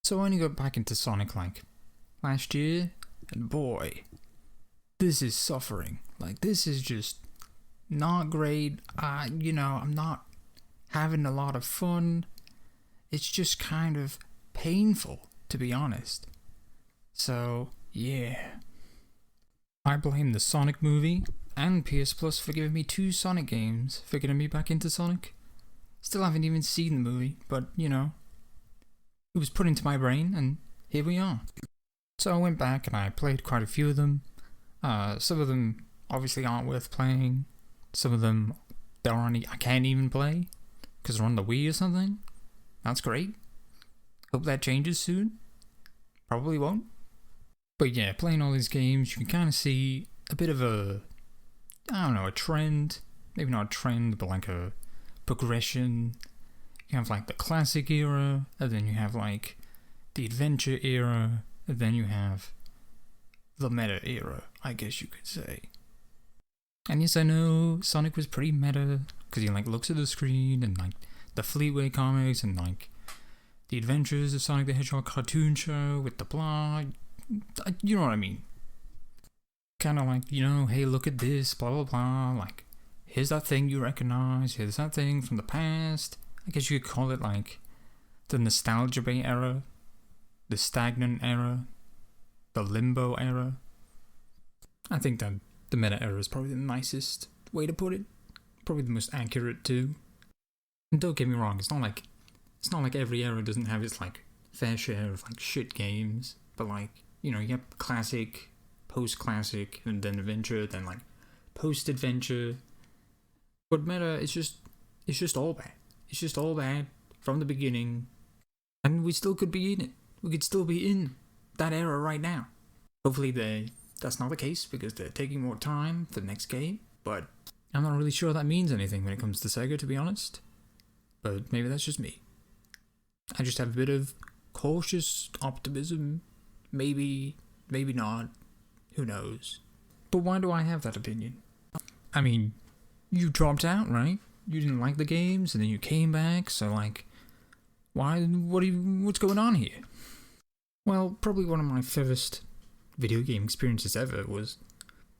So I only got back into Sonic like last year, and boy, this is suffering. Like, this is just not great. I'm not having a lot of fun. It's just kind of painful, to be honest. So, yeah. I blame the Sonic movie and PS Plus for giving me 2 Sonic games for getting me back into Sonic. Still haven't even seen the movie, but, it was put into my brain, and here we are. So I went back and I played quite a few of them. Some of them obviously aren't worth playing. Some of them I can't even play because they're on the Wii or something. That's great. Hope that changes soon. Probably won't. But yeah, playing all these games, you can kind of see a bit of a trend. Maybe not a trend, but like a progression. You have like the classic era, and then you have like the adventure era, and then you have the meta era, I guess you could say. And yes, I know Sonic was pretty meta, because he like looks at the screen, and like the Fleetway comics, and like the Adventures of Sonic the Hedgehog cartoon show with the blah, you know what I mean. Kind of like, hey, look at this, blah blah blah, like, here's that thing you recognize, here's that thing from the past. I guess you could call it like the nostalgia bait era, the stagnant era, the limbo era. I think that the meta era is probably the nicest way to put it. Probably the most accurate too. And don't get me wrong, it's not like every era doesn't have its like fair share of like shit games, but like, you have classic, post-classic, and then adventure, then like post-adventure. But meta is just all bad. It's just all bad from the beginning, and we still could be in it. We could still be in that era right now. Hopefully that's not the case, because they're taking more time for the next game, but I'm not really sure that means anything when it comes to Sega, to be honest. But maybe that's just me. I just have a bit of cautious optimism. Maybe not. Who knows? But why do I have that opinion? I mean, you dropped out, right? You didn't like the games, and then you came back, so like, what's going on here? Well, probably one of my first video game experiences ever was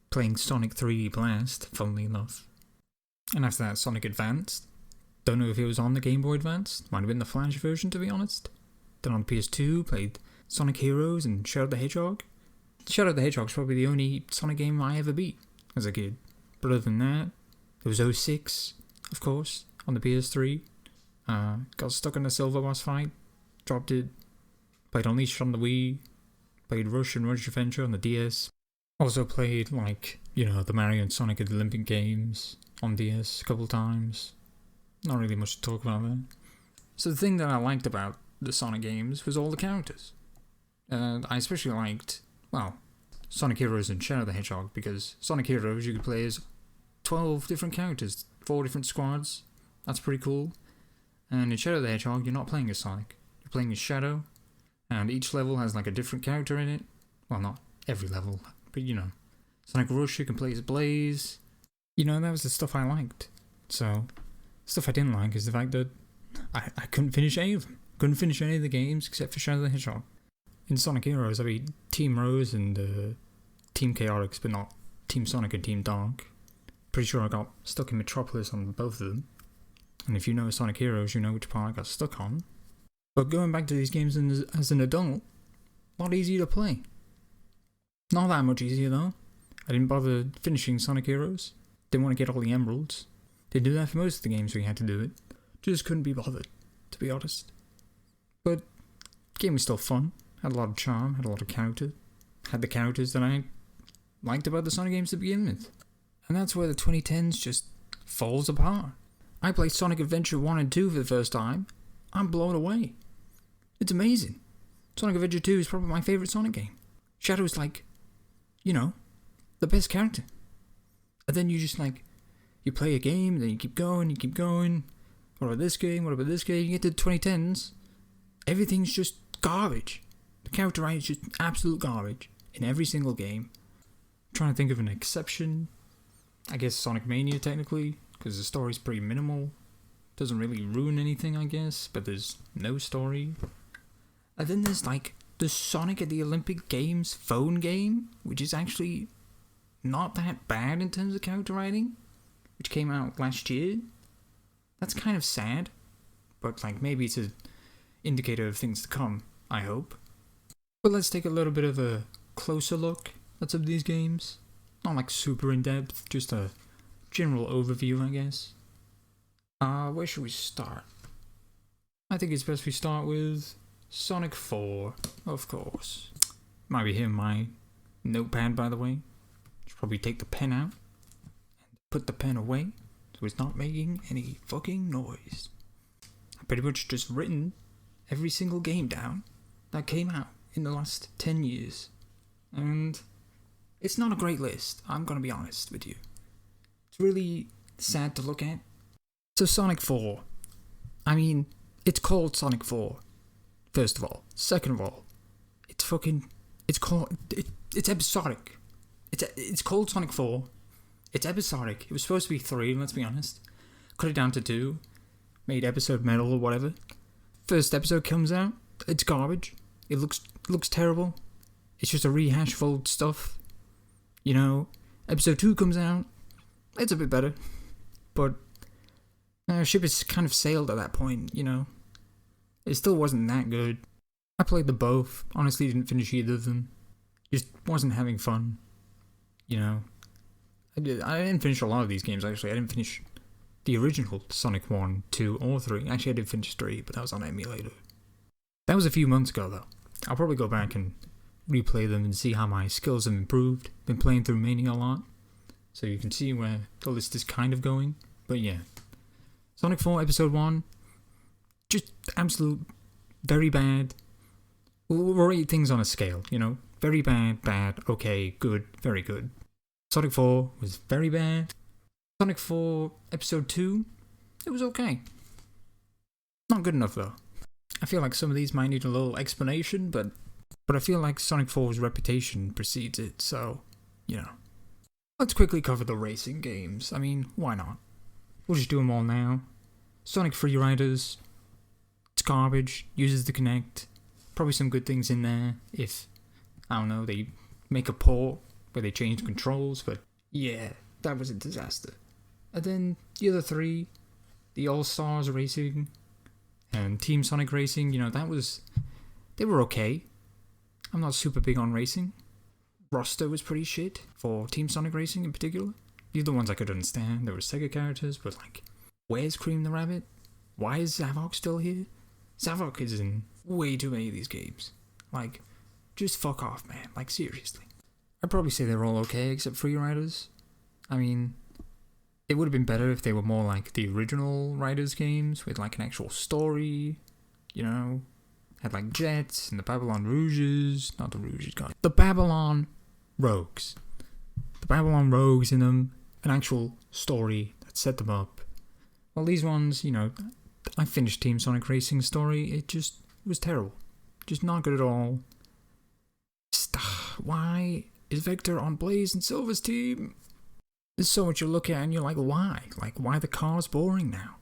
playing Sonic 3D Blast, funnily enough. And after that, Sonic Advance. Don't know if it was on the Game Boy Advance, might have been the Flash version, to be honest. Then on PS2, played Sonic Heroes and Shadow the Hedgehog. Shadow the Hedgehog's probably the only Sonic game I ever beat as a kid. But other than that, there was 06, of course, on the PS3. Got stuck in the Silver Boss fight, dropped it. Played Unleashed on the Wii. Played Rush and Rush Adventure on the DS. Also played, like, the Mario and Sonic Olympic Games on DS a couple times. Not really much to talk about there. So the thing that I liked about the Sonic games was all the characters. I especially liked, Sonic Heroes and Shadow the Hedgehog, because Sonic Heroes you could play as 12 different characters, 4 different squads. That's pretty cool. And in Shadow the Hedgehog, you're not playing as Sonic. You're playing as Shadow, and each level has like a different character in it. Well, not every level, but Sonic Rush, you can play as Blaze. That was the stuff I liked. So, stuff I didn't like is the fact that I couldn't finish any of them. Couldn't finish any of the games except for Shadow the Hedgehog. In Sonic Heroes, I beat Team Rose and Team Chaotix, but not Team Sonic and Team Dark. Pretty sure I got stuck in Metropolis on both of them. And if you know Sonic Heroes, you know which part I got stuck on. But going back to these games as an adult, a lot easier to play. Not that much easier though. I didn't bother finishing Sonic Heroes. Didn't want to get all the emeralds. Didn't do that for most of the games we had to do it. Just couldn't be bothered, to be honest. But the game was still fun. Had a lot of charm, had a lot of character. Had the characters that I liked about the Sonic games to begin with. And that's where the 2010s just falls apart. I played Sonic Adventure 1 and 2 for the first time. I'm blown away. It's amazing. Sonic Adventure 2 is probably my favourite Sonic game. Shadow's like, the best character. And then you just you play a game, and then you keep going. What about this game? What about this game? You get to the 2010s, everything's just garbage. The character writing is just absolute garbage in every single game. I'm trying to think of an exception. I guess Sonic Mania, technically, because the story's pretty minimal. Doesn't really ruin anything, I guess, but there's no story. And then there's like the Sonic at the Olympic Games phone game, which is actually not that bad in terms of character writing, which came out last year. That's kind of sad, but like maybe it's an indicator of things to come, I hope. But let's take a little bit of a closer look at some of these games. Not like super in depth, just a general overview, I guess. Where should we start? I think it's best we start with Sonic 4, of course. Might be hitting my notepad, by the way. Should probably take the pen out and put the pen away so it's not making any fucking noise. I've pretty much just written every single game down that came out in the last 10 years. And it's not a great list, I'm gonna be honest with you. It's really sad to look at. So Sonic 4. I mean, it's called Sonic 4. First of all. Second of all, it's episodic. It's called Sonic 4. It's episodic. It was supposed to be 3, let's be honest. Cut it down to 2. Made episode metal or whatever. First episode comes out. It's garbage. It looks terrible. It's just a rehash of old stuff. You know, episode 2 comes out. It's a bit better. But ship has kind of sailed at that point, you know. It still wasn't that good. I played them both. Honestly, didn't finish either of them. Just wasn't having fun. You know. I didn't finish a lot of these games, actually. I didn't finish the original Sonic 1, 2, or 3. Actually, I did finish 3, but that was on emulator. That was a few months ago, though. I'll probably go back and replay them and see how my skills have improved. Been playing through Mania a lot, so you can see where the list is kind of going. But yeah. Sonic 4 Episode 1, just absolute, very bad. We'll rate things on a scale, you know. Very bad, bad, okay, good, very good. Sonic 4 was very bad. Sonic 4 Episode 2, it was okay. Not good enough though. I feel like some of these might need a little explanation, but I feel like Sonic 4's reputation precedes it, so, you know. Let's quickly cover the racing games. I mean, why not? We'll just do them all now. Sonic Free Riders. It's garbage. Uses the Kinect. Probably some good things in there if, I don't know, they make a port where they change the controls, but yeah, that was a disaster. And then the other 3, the All-Stars Racing and Team Sonic Racing, you know, they were okay. I'm not super big on racing. Roster was pretty shit for Team Sonic Racing in particular. These are the ones I could understand. There were Sega characters, but like, where's Cream the Rabbit? Why is Zavok still here? Zavok is in way too many of these games. Like, just fuck off, man. Like, seriously. I'd probably say they're all okay, except Free Riders. I mean, it would have been better if they were more like the original Riders games, with like an actual story, you know? Had like jets and the Babylon Rouges. Not the Rouges, God. The Babylon Rogues. The Babylon Rogues in them. An actual story that set them up. Well, these ones, you know, I finished Team Sonic Racing story. It just was terrible. Just not good at all. Why is Vector on Blaze and Silver's team? There's so much you look at and you're like, why? Like, why the car's boring now?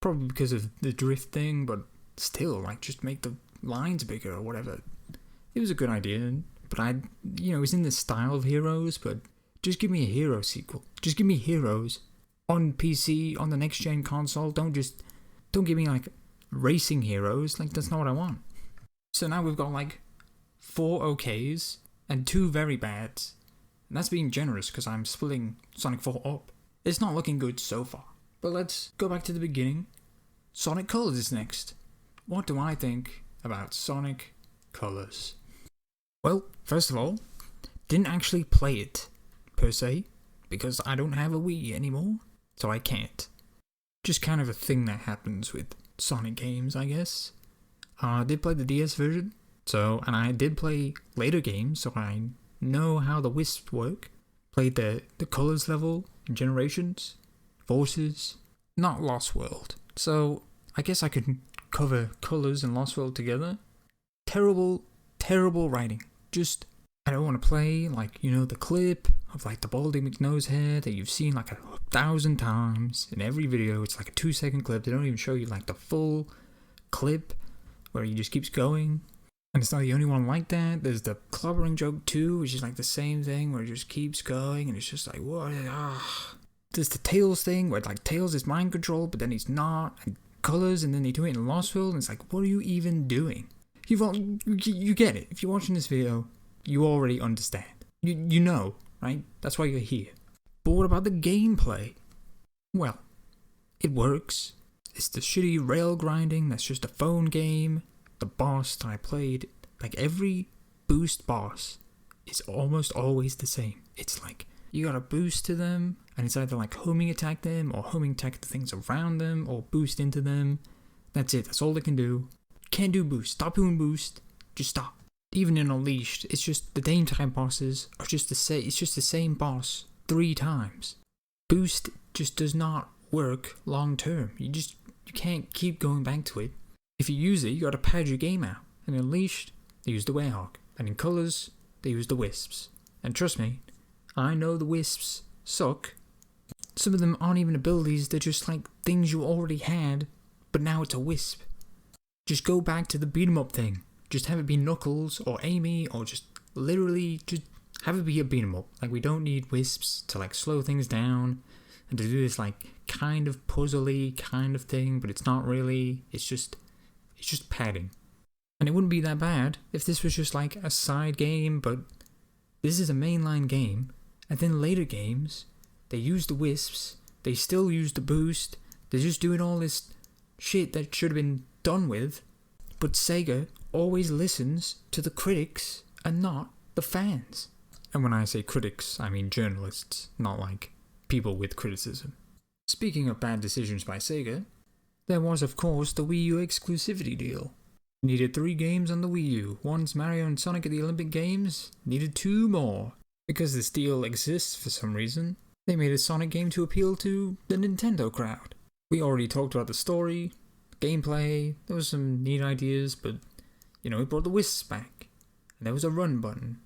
Probably because of the drift thing, but still, like, just make the lines bigger or whatever. It was a good idea, but it was in the style of Heroes, but just give me a Hero sequel. Just give me Heroes on PC, on the next gen console. Don't give me like racing Heroes. Like, that's not what I want. So now we've got like 4 okays and 2 very bads. And that's being generous because I'm splitting Sonic 4 up. It's not looking good so far. But let's go back to the beginning. Sonic Colors is next. What do I think about Sonic Colors? Well, first of all, didn't actually play it, per se, because I don't have a Wii anymore, so I can't. Just kind of a thing that happens with Sonic games, I guess. I did play the DS version, and I did play later games, so I know how the wisps work. Played the Colors level, Generations, Forces, not Lost World. So, I guess I could cover Colors and Lost World together. Terrible, terrible writing. Just, I don't want to play, like, you know, the clip of, like, the Baldy McNose hair that you've seen, like, 1,000 times in every video. It's, like, a 2-second clip. They don't even show you, like, the full clip where he just keeps going. And it's not the only one like that. There's the clobbering joke too, which is like the same thing where it just keeps going and it's just like, what? There's the Tails thing where like Tails is mind controlled, but then he's not. And colors, and then they do it in Lost World, and it's like, what are you even doing? You get it. If you're watching this video, you already understand. You know, right? That's why you're here. But what about the gameplay? Well, it works. It's the shitty rail grinding that's just a phone game. The boss that I played, like every boost boss is almost always the same. It's like, you gotta boost to them, and it's either like homing attack them, or homing attack the things around them, or boost into them. That's it, that's all they can do. Can't do boost, stop doing boost, just stop. Even in Unleashed, it's just the same type bosses are just it's just the same boss 3 times. Boost just does not work long term. You can't keep going back to it. If you use it, you gotta pad your game out. And in Unleashed, they use the Werehog. And in Colors, they use the Wisps. And trust me, I know the Wisps suck. Some of them aren't even abilities, they're just like things you already had, but now it's a Wisp. Just go back to the beat 'em up thing. Just have it be Knuckles or Amy, or just literally just have it be a beat 'em up. Like, we don't need Wisps to like slow things down and to do this like kind of puzzly kind of thing, but it's not really. It's just padding. And it wouldn't be that bad if this was just like a side game, but this is a mainline game. And then later games, they use the Wisps, they still use the boost, they're just doing all this shit that should have been done with. But Sega always listens to the critics and not the fans. And when I say critics, I mean journalists, not like people with criticism. Speaking of bad decisions by Sega, there was of course the Wii U exclusivity deal. Needed 3 games on the Wii U. One's Mario and Sonic at the Olympic Games, needed 2 more. Because this deal exists for some reason, they made a Sonic game to appeal to the Nintendo crowd. We already talked about the story, gameplay, there was some neat ideas, but it brought the Wisps back. And there was a run button.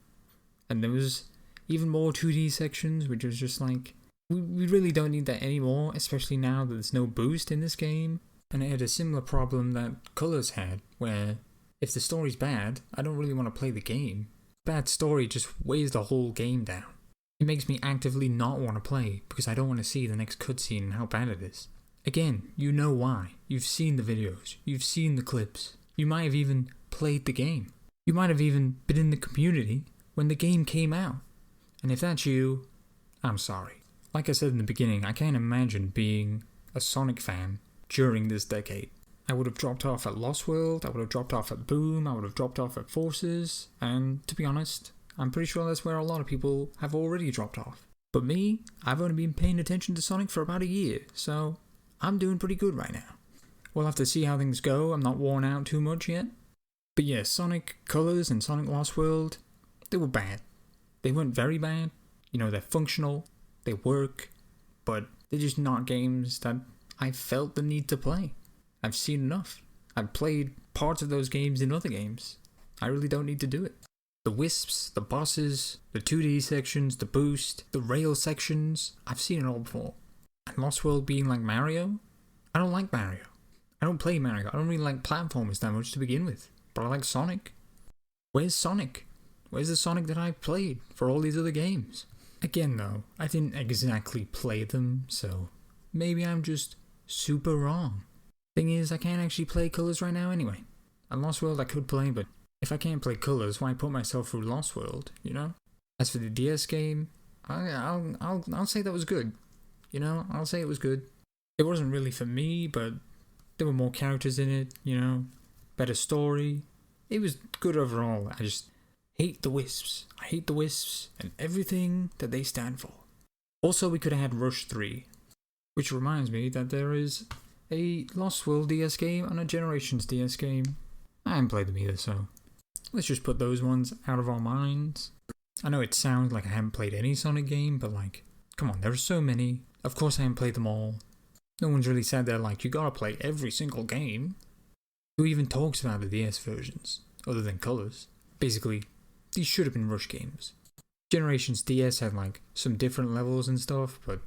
And there was even more 2D sections, which was just like, we really don't need that anymore, especially now that there's no boost in this game. And it had a similar problem that Colors had, where if the story's bad, I don't really want to play the game. Bad story just weighs the whole game down. It makes me actively not want to play, because I don't want to see the next cutscene and how bad it is. Again, you know why. You've seen the videos, you've seen the clips, you might have even played the game. You might have even been in the community when the game came out. And if that's you, I'm sorry. Like I said in the beginning, I can't imagine being a Sonic fan during this decade. I would have dropped off at Lost World, I would have dropped off at Boom, I would have dropped off at Forces, and to be honest, I'm pretty sure that's where a lot of people have already dropped off. But me, I've only been paying attention to Sonic for about a year, so I'm doing pretty good right now. We'll have to see how things go, I'm not worn out too much yet. But yeah, Sonic Colors and Sonic Lost World, they were bad. They weren't very bad, they're functional, they work, but they're just not games that I felt the need to play. I've seen enough. I've played parts of those games in other games. I really don't need to do it. The Wisps, the bosses, the 2D sections, the boost, the rail sections, I've seen it all before. And Lost World being like Mario? I don't like Mario. I don't play Mario. I don't really like platformers that much to begin with. But I like Sonic. Where's Sonic? Where's the Sonic that I played for all these other games? Again though, I didn't exactly play them, so maybe I'm just super wrong. Thing is, I can't actually play Colors right now anyway. And Lost World I could play, but if I can't play Colors, why put myself through Lost World, As for the DS game, I'll say that was good. I'll say it was good. It wasn't really for me, but there were more characters in it, better story. It was good overall. I just hate the Wisps. I hate the Wisps and everything that they stand for. Also, we could have had Rush 3, which reminds me that there is a Lost World DS game and a Generations DS game. I haven't played them either, so let's just put those ones out of our minds. I know it sounds like I haven't played any Sonic game, but come on, there are so many. Of course I haven't played them all. No one's really said they're you gotta play every single game. Who even talks about the DS versions, other than Colors? Basically, these should have been Rush games. Generations DS had some different levels and stuff, but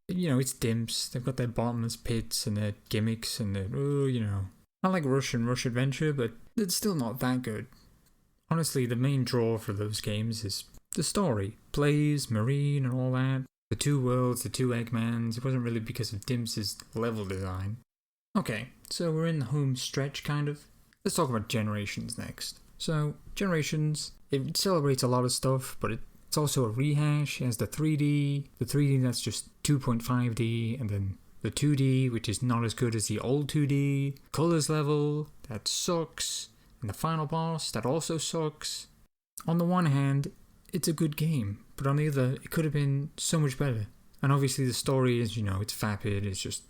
it's dimps. They've got their bottomless pits and their gimmicks and their, I like Rush and Rush Adventure, but it's still not that good. Honestly, the main draw for those games is the story. Blaze, Marine, and all that. The two worlds, the two Eggmans. It wasn't really because of Dimps' level design. Okay, so we're in the home stretch, kind of. Let's talk about Generations next. So, Generations, it celebrates a lot of stuff, but it's also a rehash. It has the 3D that's just 2.5D, and then the 2D, which is not as good as the old 2D. Colors level, that sucks. And the final boss, that also sucks. On the one hand, it's a good game, but on the other, it could have been so much better. And obviously the story is, it's vapid, it's just,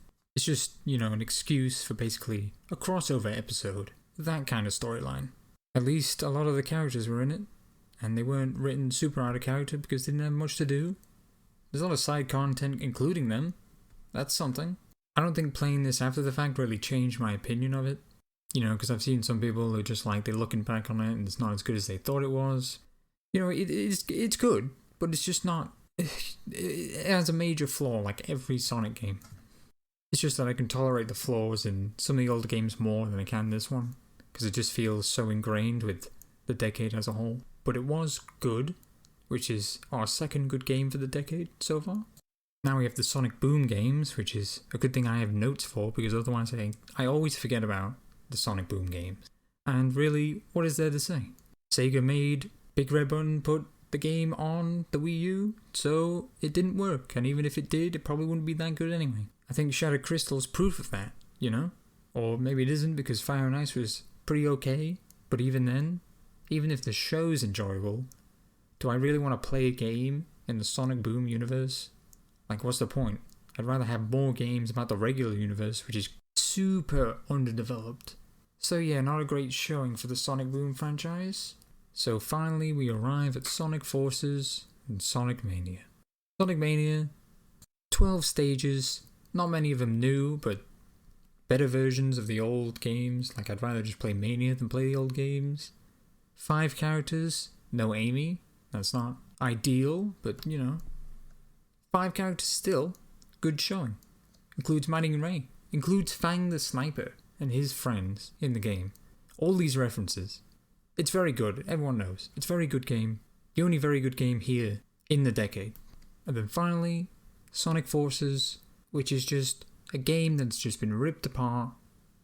an excuse for basically a crossover episode. That kind of storyline. At least a lot of the characters were in it, and they weren't written super out of character because they didn't have much to do. There's a lot of side content including them. That's something. I don't think playing this after the fact really changed my opinion of it. Because I've seen some people who just they're looking back on it and it's not as good as they thought it was. It's good, but it's just not. It has a major flaw like every Sonic game. It's just that I can tolerate the flaws in some of the older games more than I can this one, because it just feels so ingrained with the decade as a whole. But it was good, which is our second good game for the decade so far. Now we have the Sonic Boom games, which is a good thing I have notes for, because otherwise I always forget about the Sonic Boom games. And really, what is there to say? Sega made Big Red Button put the game on the Wii U, so it didn't work, and even if it did, it probably wouldn't be that good anyway. I think Shadow Crystal's proof of that, Or maybe it isn't because Fire and Ice was pretty okay, but even then, even if the show's enjoyable, do I really want to play a game in the Sonic Boom universe? What's the point? I'd rather have more games about the regular universe, which is super underdeveloped. So yeah, not a great showing for the Sonic Boom franchise. So finally we arrive at Sonic Forces and Sonic Mania. Sonic Mania, 12 stages, not many of them new, but better versions of the old games. I'd rather just play Mania than play the old games. 5 characters, no Amy, that's not ideal, but 5 characters still, good showing. Includes Manning and Ray. Includes Fang the Sniper and his friends in the game. All these references. It's very good, everyone knows. It's a very good game. The only very good game here in the decade. And then finally, Sonic Forces, which is just a game that's just been ripped apart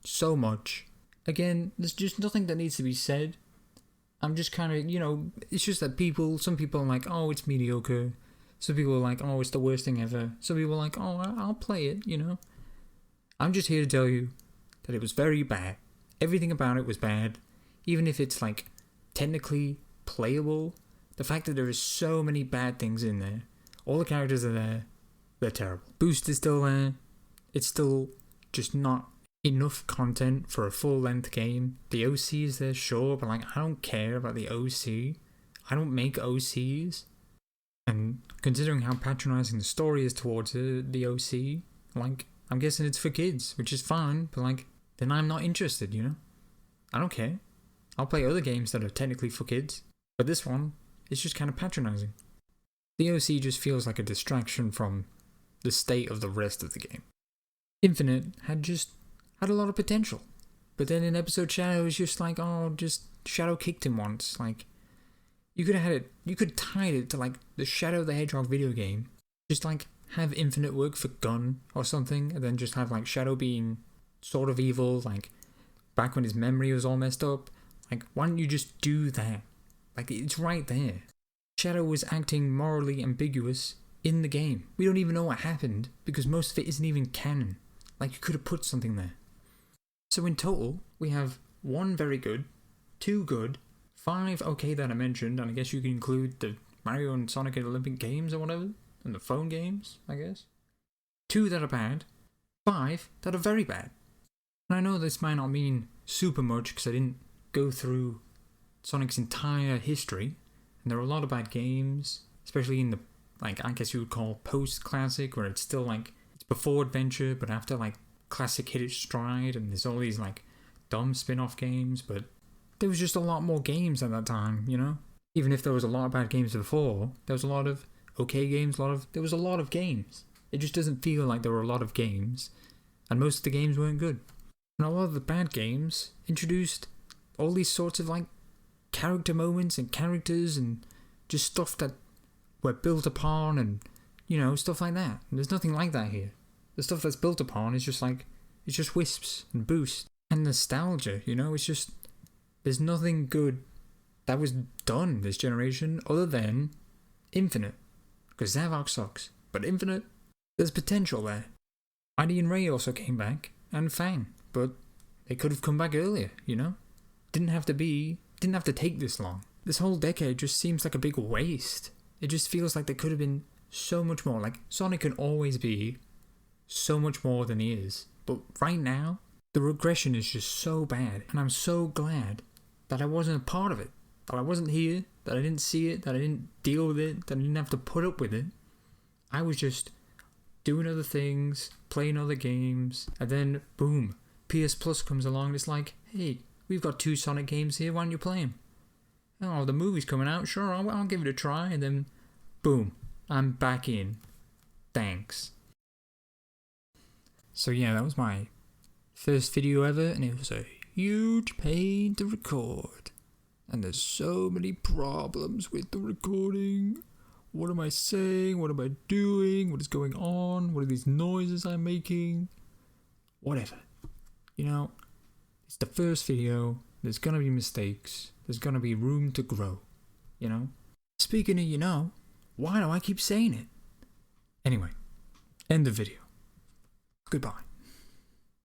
so much. Again, there's just nothing that needs to be said. I'm just kind of, it's just that some people are like, oh, it's mediocre. Some people are like, oh, it's the worst thing ever. Some people are like, oh, I'll play it, I'm just here to tell you that it was very bad. Everything about it was bad. Even if it's technically playable, the fact that there is so many bad things in there, all the characters are there, they're terrible. Boost is still there. It's still just not enough content for a full-length game. The OC is there, sure, but I don't care about the OC. I don't make OCs. And considering how patronizing the story is towards the OC, I'm guessing it's for kids, which is fine, but then I'm not interested, I don't care. I'll play other games that are technically for kids, but this one is just kind of patronizing. The OC just feels like a distraction from the state of the rest of the game. Infinite had a lot of potential, but then in episode Shadow it was just Shadow kicked him once. You could have had it, you could tie it to the Shadow the Hedgehog video game. Just have Infinite work for Gun or something, and then just have Shadow being sort of evil, back when his memory was all messed up. Why don't you just do that? It's right there. Shadow was acting morally ambiguous in the game. We don't even know what happened because most of it isn't even canon. You could have put something there. So in total, we have 1 very good, 2 good, 5 okay that I mentioned, and I guess you can include the Mario and Sonic and Olympic games or whatever, and the phone games, I guess. 2 that are bad, 5 that are very bad. And I know this might not mean super much because I didn't go through Sonic's entire history, and there are a lot of bad games, especially in the, I guess you would call post-classic, where it's still it's before Adventure, but after Classic hit its stride, and there's all these dumb spin-off games, but there was just a lot more games at that time, Even if there was a lot of bad games before, there was a lot of okay games, there was a lot of games. It just doesn't feel like there were a lot of games, and most of the games weren't good. And a lot of the bad games introduced all these sorts of character moments and characters and just stuff that we're built upon and, you know, stuff like that. And there's nothing like that here. The stuff that's built upon is just like, it's just wisps and boost and nostalgia, you know? It's just, there's nothing good that was done this generation other than Infinite. Because Zavok sucks. But Infinite, there's potential there. ID and Ray also came back, and Fang, but they could have come back earlier, you know? Didn't have to take this long. This whole decade just seems like a big waste. It just feels like there could have been so much more. Like, Sonic can always be so much more than he is. But right now, the regression is just so bad, and I'm so glad that I wasn't a part of it. That I wasn't here, that I didn't see it, that I didn't deal with it, that I didn't have to put up with it. I was just doing other things, playing other games, and then, boom, PS Plus comes along and it's like, hey, we've got 2 Sonic games here, why don't you play them? Oh, the movie's coming out, sure, I'll give it a try, and then, boom, I'm back in. Thanks. So yeah, that was my first video ever, and it was a huge pain to record. And there's so many problems with the recording. What am I saying? What am I doing? What is going on? What are these noises I'm making? Whatever. You know, it's the first video. There's gonna be mistakes. There's gonna be room to grow. You know? Speaking of, you know, why do I keep saying it? Anyway, end the video. Goodbye.